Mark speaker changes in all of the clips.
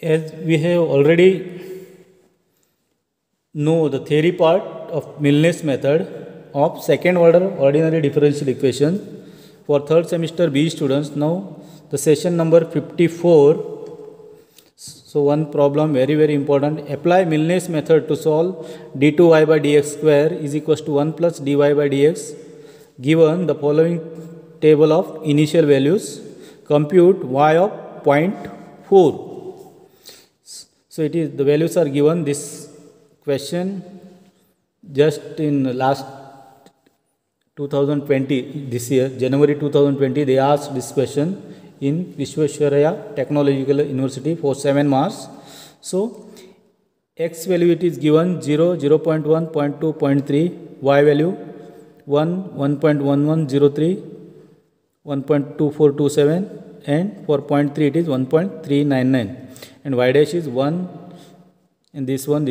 Speaker 1: As we have already know the theory part of Milnes method of second order ordinary differential equation for third semester B students. Now the session number 54. So one problem very important. Apply Milnes method to solve d2y by dx square is equals to 1 plus dy by dx. Given the following table of initial values, compute y of 0.4. So it is the values are given. This question just in last 2020, this year January 2020, they asked this question in Visvesvaraya Technological University for 7 marks. So x value it is given 0, 0.1, 0.2, 0.3, y value 1, 1.1103, 1.2427, and for 0.3 it is 1.399, and y dash is 1, and this one,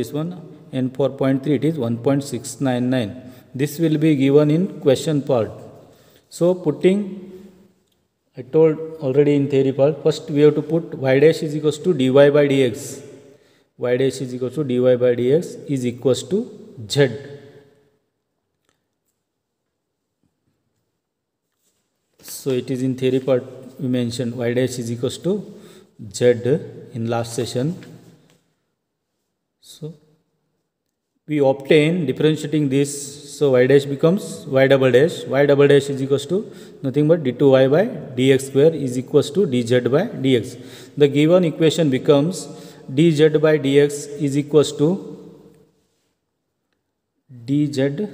Speaker 1: and for 0.3 it is 1.699. This will be given in question part. So putting, I told already in theory part, first we have to put y dash is equals to dy by dx. Y dash is equals to dy by dx is equals to z. So it is in theory part we mentioned y dash is equals to z in last session. So we obtain differentiating this. So y dash becomes y double dash. Y double dash is equals to nothing but d2y by dx square is equals to dz by dx. The given equation becomes dz by dx is equals to dz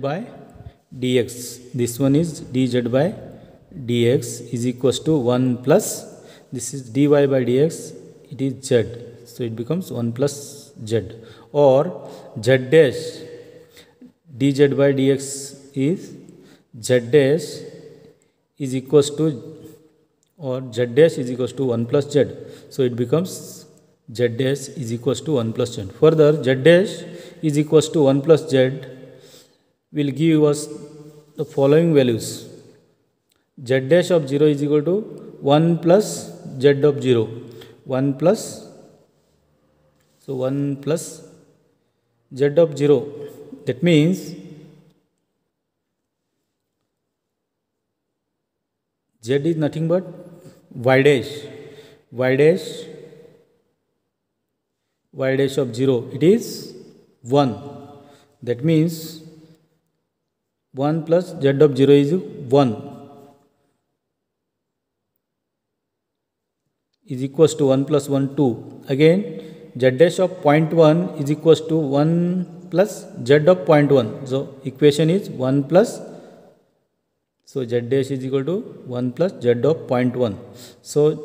Speaker 1: by dx. This one is dz by dx is equals to 1 plus, this is dy by dx, it is z. So it becomes 1 plus z, or z dash dz by dx is z dash is equals to, or z dash is equals to 1 plus z. So it becomes z dash is equals to 1 plus z. Further, z dash is equals to 1 plus z will give us the following values. Z dash of 0 is equal to 1 plus z of 0, 1 plus, so 1 plus z of 0, that means z is nothing but y dash of 0, it is 1, that means 1 plus z of 0 is 1 is equals to 1 plus 1, 2. Again, z dash of 0.1 is equals to 1 plus z of 0.1. So equation is 1 plus, so z dash is equal to 1 plus z of 0.1. So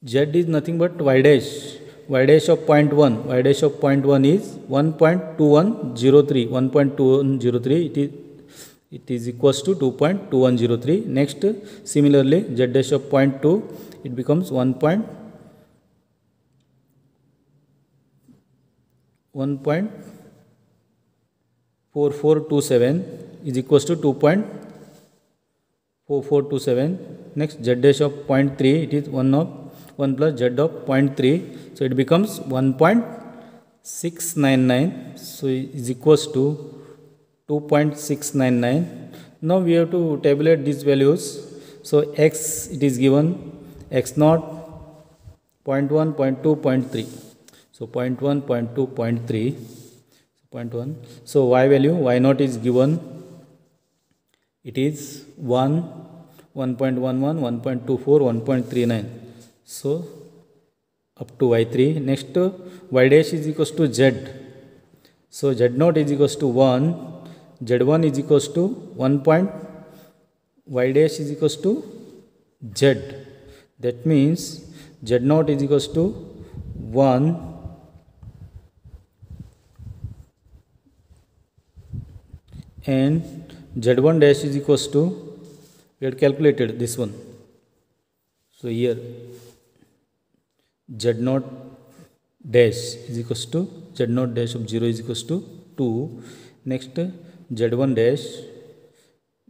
Speaker 1: z is nothing but y dash of 0.1. Y dash of 0.1 is 1.2103. 1.2103, it is equals to 2.2103. Next, similarly, z dash of 0.2, it becomes 1.4427 is equals to 2.4427. Next, z dash of 0.3, it is 1 plus z of 0.3, so it becomes 1.699. So it is equals to 2.699. Now we have to tabulate these values. So x, it is given x naught 0.1, 0.2, 0.3. So 0.1, 0.2, 0.3, 0.1. So y value, y naught is given, it is 1, 1.11, 1.24, 1.39. So up to y3. Next, y dash is equals to z. So z naught is equals to 1, z1 is equals to 1 point, y dash is equals to z. That means z naught is equals to 1, and z1 dash is equals to, we had calculated this one. So here z naught dash is equals to, z naught dash of 0 is equals to 2. Next, z1 dash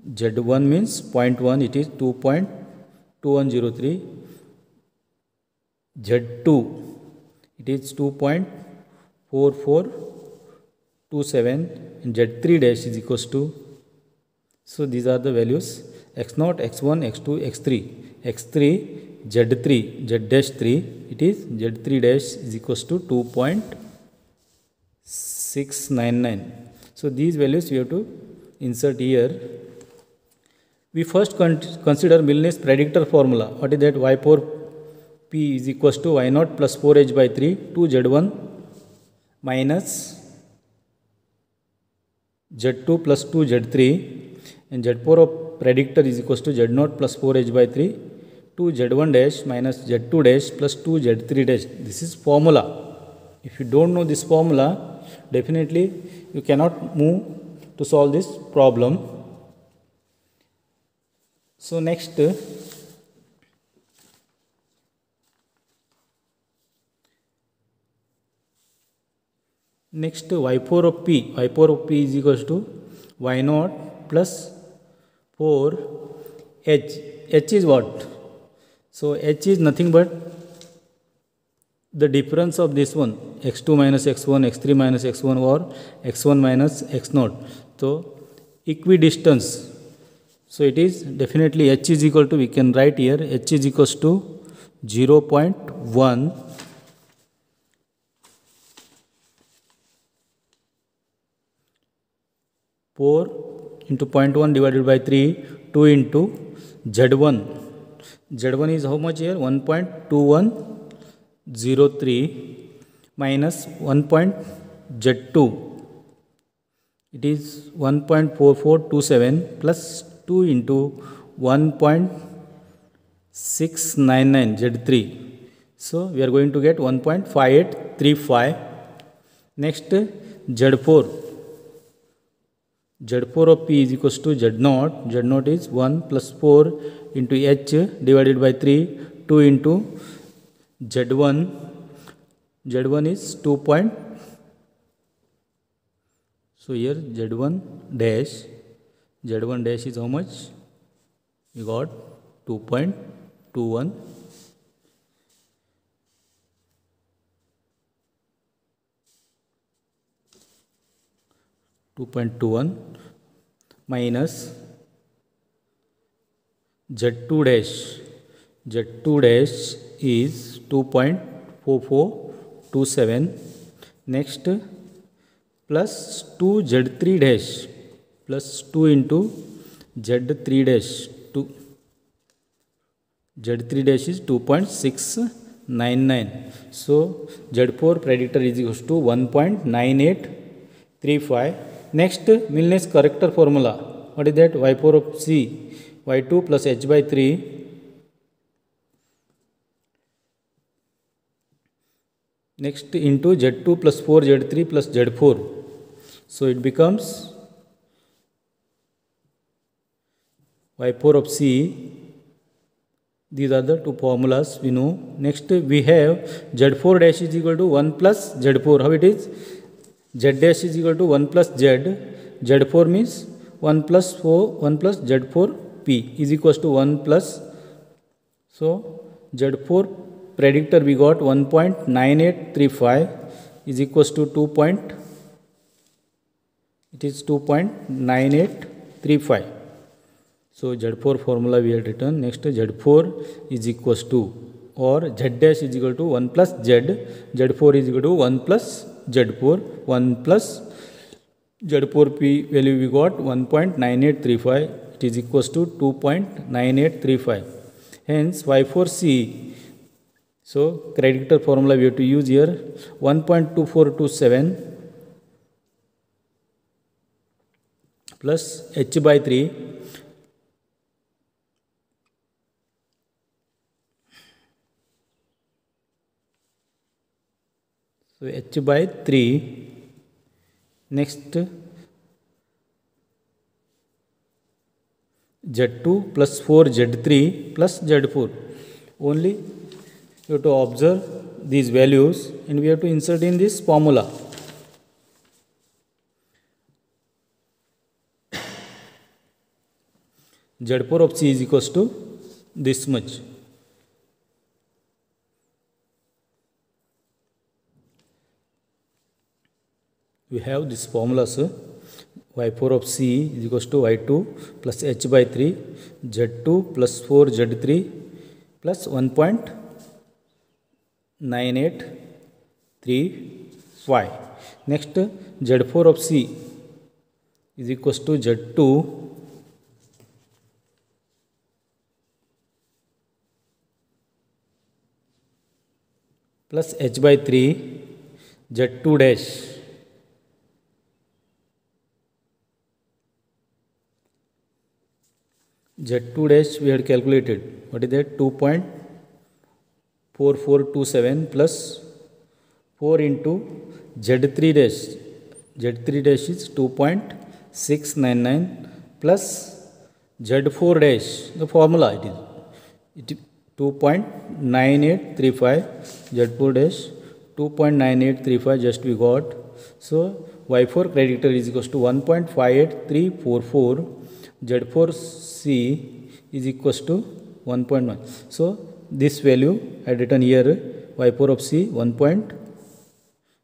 Speaker 1: Z1 means 0.1, it is 2.2103. Z2, it is 2.4427, and Z3 dash is equals to, so these are the values x0, x1, x2, x3. x3, Z3, Z dash 3, it is Z3 dash is equals to 2.699. So these values we have to insert here. We first consider Milne's predictor formula. What is that? Y4 P is equals to Y0 plus 4H by 3 to Z1 minus Z2 plus 2 Z3, and Z4 of predictor is equals to Z0 plus 4H by 3 to Z1 dash minus Z2 dash plus 2 Z3 dash. This is formula. If you don't know this formula, definitely you cannot move to solve this problem. So next, y4 of p is equals to y0 plus 4h. H is what? So h is nothing but the difference of this one, x2 minus x1, x3 minus x1, or x1 minus x0. So equidistance. So it is definitely h is equal to, we can write here, h is equals to 0.1 4 into 0.1 divided by 3, 2 into Z1. Z1 is how much here? 1.2103 minus 1.Z2. It is 1.4427 plus 2 into 1.699 Z3. So we are going to get 1.5835. Next, Z4. Z4 of P is equals to Z0. Z0 is 1 plus 4 into H divided by 3, 2 into Z1. Z1 is 2. So here Z1 dash is how much? We got 2.21. Minus Z2 dash. Z2 dash is 2.4427. Next, plus 2 Z3 dash plus 2 into Z3 dash. Z3 dash is 2.699. So Z4 predictor is equals to 1.9835. Next, Milne's corrector formula. What is that? Y4 of C, Y2 plus H by 3 next into Z2 plus 4 Z3 plus Z4. So it becomes Y4 of C. These are the two formulas we know. Next, we have Z4 dash is equal to 1 plus Z4. How it is? Z dash is equal to 1 plus Z. Z4 means 1 plus Z4 P is equals to 1 plus. So Z4 predictor we got 1.9835 is equals to 2.9835. So Z4 formula we had written. Next, Z4 is equals to, or Z dash is equal to 1 plus Z. Z4 is equal to 1 plus Z4. 1 plus Z4P value we got 1.9835. It is equals to 2.9835. Hence Y4C. So predictor formula we have to use here, 1.2427 plus H by 3 so H by 3. Next, Z2 plus 4 Z3 plus Z4. Only you have to observe these values and we have to insert in this formula. Z4 of C is equals to this much. We have this formula, sir. Y4 of C is equals to Y2 plus H by 3 Z2 plus 4 Z3 plus 1.9835. Next, Z4 of C is equals to Z2 plus H by 3 Z2 dash Z2 dash we had calculated. What is that? 2.4427 plus 4 into Z3 dash. Z3 dash is 2.699 plus Z4 dash. The formula it is 2.9835. Z4 dash 2.9835 just we got. So Y4 creditor is equals to 1.58344. Z4C is equals to 1.1. So this value I written here. Y4 of C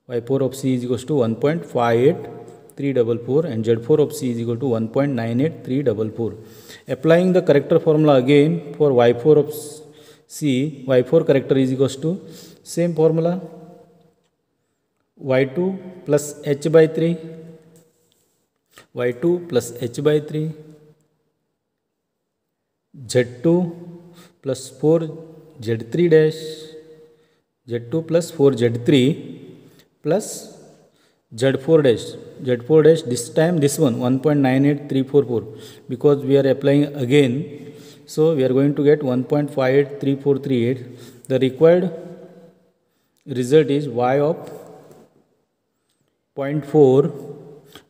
Speaker 1: Y4 of C is equals to 1.58344 and Z4 of C is equal to 1.98344. Applying the corrector formula again for Y4 of C, Y4 corrector is equals to same formula Y2 plus H by 3 Y2 plus H by 3 Z2 plus 4 Z3 dash Z2 plus 4 Z3 plus Z4 dash. Z4 dash this time this one 1.98344 because we are applying again. So we are going to get 1.583438. The required result is y of 0.4.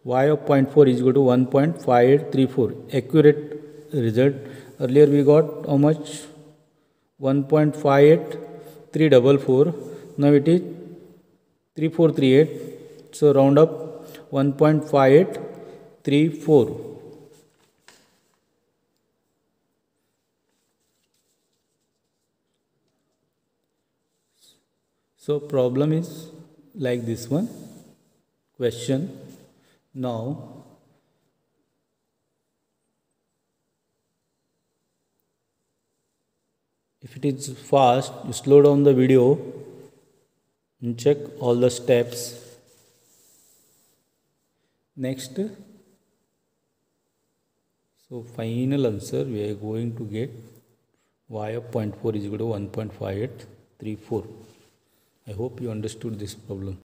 Speaker 1: Y of 0.4 is equal to 1.5834. Accurate result. Earlier we got how much? 1.58344. Now it is 3438. So round up 1.5834. So problem is like this one. Question. Now if it is fast, you slow down the video and check all the steps. Next, so final answer we are going to get y of 0.4 is equal to 1.5834. I hope you understood this problem.